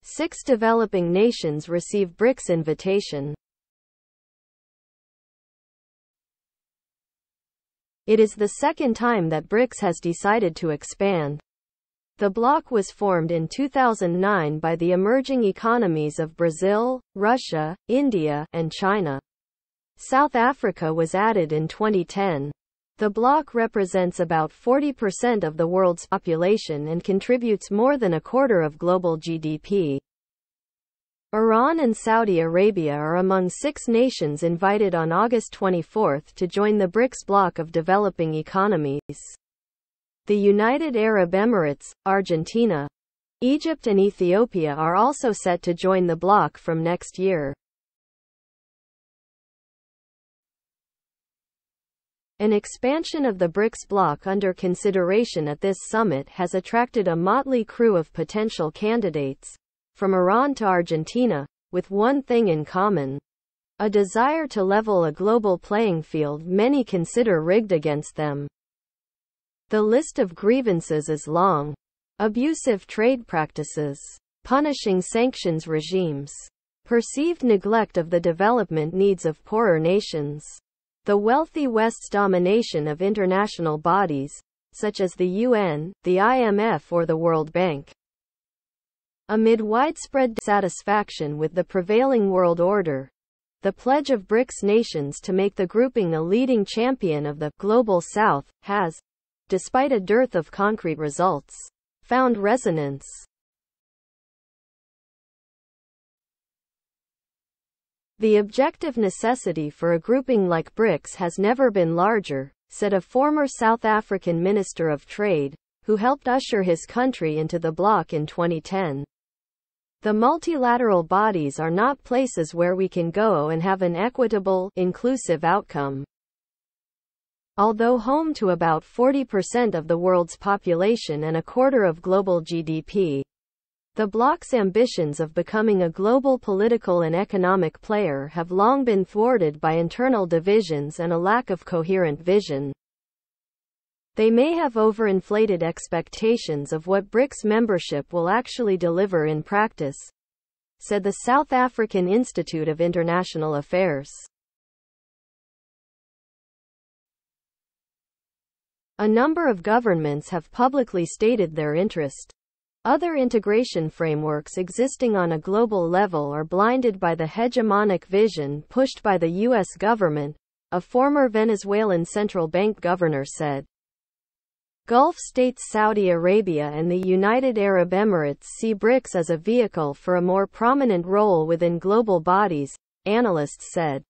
6 developing nations receive BRICS invitation. It is the second time that BRICS has decided to expand. The bloc was formed in 2009 by the emerging economies of Brazil, Russia, India, and China. South Africa was added in 2010. The bloc represents about 40% of the world's population and contributes more than a quarter of global GDP. Iran and Saudi Arabia are among 6 nations invited on August 24 to join the BRICS bloc of developing economies. The United Arab Emirates, Argentina, Egypt and Ethiopia are also set to join the bloc from next year. An expansion of the BRICS bloc under consideration at this summit has attracted a motley crew of potential candidates, from Iran to Argentina, with one thing in common: a desire to level a global playing field many consider rigged against them. The list of grievances is long. Abusive trade practices, punishing sanctions regimes, perceived neglect of the development needs of poorer nations, the wealthy West's domination of international bodies, such as the UN, the IMF or the World Bank. Amid widespread dissatisfaction with the prevailing world order, the pledge of BRICS nations to make the grouping a leading champion of the Global South has, despite a dearth of concrete results, found resonance. The objective necessity for a grouping like BRICS has never been larger, said a former South African Minister of Trade, who helped usher his country into the bloc in 2010. The multilateral bodies are not places where we can go and have an equitable, inclusive outcome. Although home to about 40% of the world's population and a quarter of global GDP, the bloc's ambitions of becoming a global political and economic player have long been thwarted by internal divisions and a lack of coherent vision. They may have overinflated expectations of what BRICS membership will actually deliver in practice, said the South African Institute of International Affairs. A number of governments have publicly stated their interest. Other integration frameworks existing on a global level are blinded by the hegemonic vision pushed by the U.S. government, a former Venezuelan central bank governor said. Gulf states Saudi Arabia and the United Arab Emirates see BRICS as a vehicle for a more prominent role within global bodies, analysts said.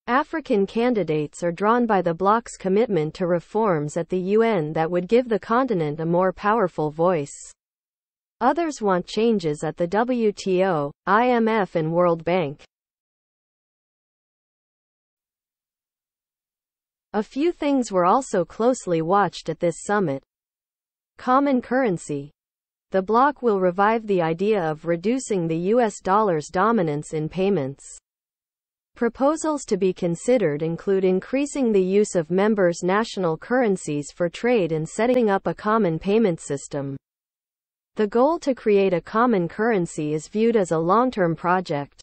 African candidates are drawn by the bloc's commitment to reforms at the UN that would give the continent a more powerful voice. Others want changes at the WTO, IMF and World Bank. A few things were also closely watched at this summit. Common currency. The bloc will revive the idea of reducing the US dollar's dominance in payments. Proposals to be considered include increasing the use of members' national currencies for trade and setting up a common payment system. The goal to create a common currency is viewed as a long-term project.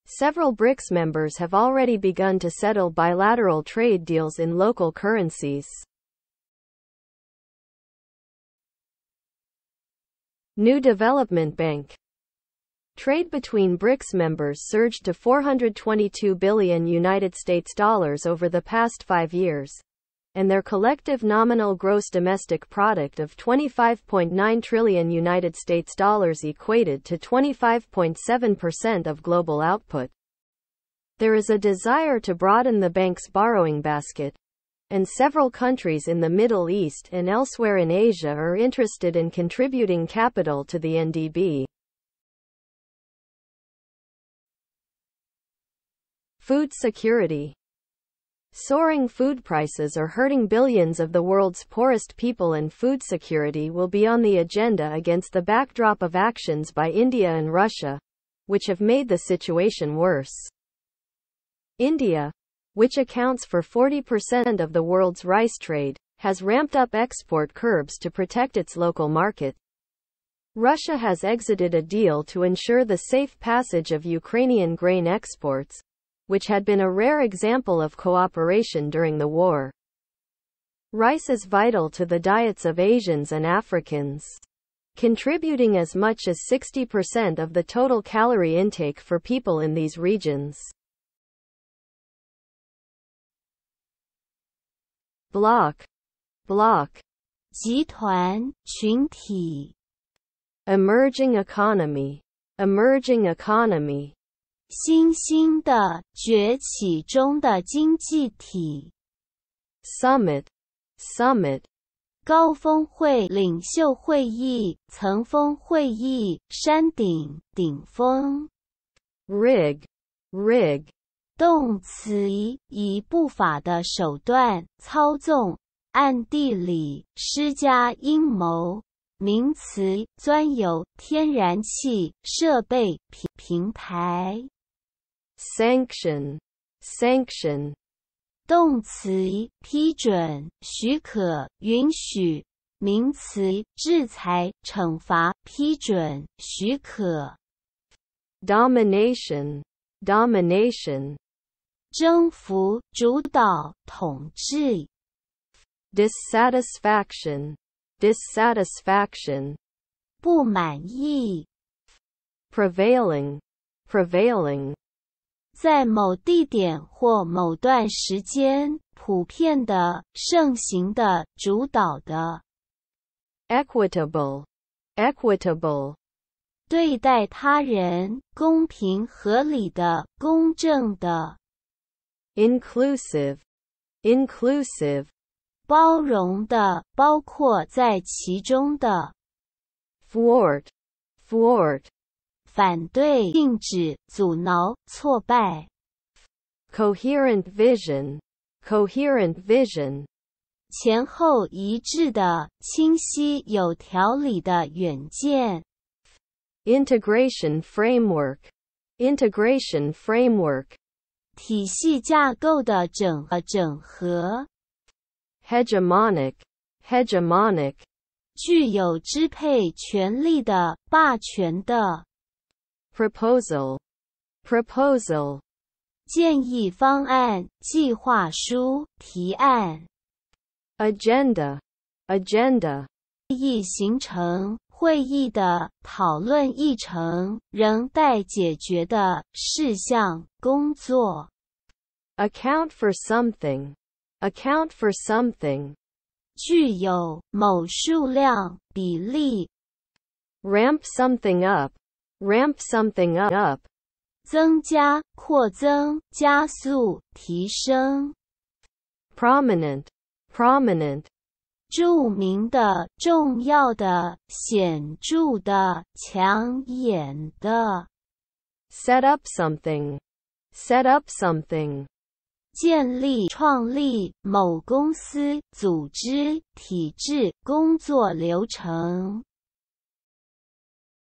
Several BRICS members have already begun to settle bilateral trade deals in local currencies. New Development Bank. Trade between BRICS members surged to $422 billion over the past 5 years, and their collective nominal gross domestic product of $25.9 trillion equated to 25.7% of global output. There is a desire to broaden the bank's borrowing basket, and several countries in the Middle East and elsewhere in Asia are interested in contributing capital to the NDB. Food security. Soaring food prices are hurting billions of the world's poorest people, and food security will be on the agenda against the backdrop of actions by India and Russia, which have made the situation worse. India, which accounts for 40% of the world's rice trade, has ramped up export curbs to protect its local market. Russia has exited a deal to ensure the safe passage of Ukrainian grain exports, which had been a rare example of cooperation during the war. Rice is vital to the diets of Asians and Africans, contributing as much as 60% of the total calorie intake for people in these regions. Bloc, bloc, 集团、群体。emerging economy, emerging economy, 新兴的、崛起中的经济体。summit, summit, 高峰会、领袖会议、层峰会议、山顶、顶峰。rig, rig, 动词以不法的手段操纵、暗地里施加阴谋。名词钻油、天然气、设备、平台。sanction, sanction, 动词批准、许可、允许。名词制裁、惩罚、批准、许可。domination, domination, 征服、主导、统治。dissatisfaction, dissatisfaction, 不满意。prevailing, prevailing, 在某地点或某段时间普遍的、盛行的、主导的。equitable, equitable, 对待他人公平合理的、公正的。inclusive, inclusive, 包容的，包括在其中的。thwart, thwart, 反对、禁止、阻挠、挫败。coherent vision, coherent vision, 前后一致的、清晰有条理的远见。integration framework, integration framework, 体系架构的整合。hegemonic, hegemonic, 具有支配权力的、霸权的。proposal, proposal, 建议方案、计划书、提案。agenda, agenda, 会议行程、会议的讨论议程、仍待解决的事项、工作。account for something, account for something, 具有某数量、比例。ramp something up, ramp something up, 增加、扩增、加速、提升。prominent, prominent, 著名的、重要的、显著的、抢眼的。set up something, set up something, 建立、创立某公司、组织、体制、工作流程。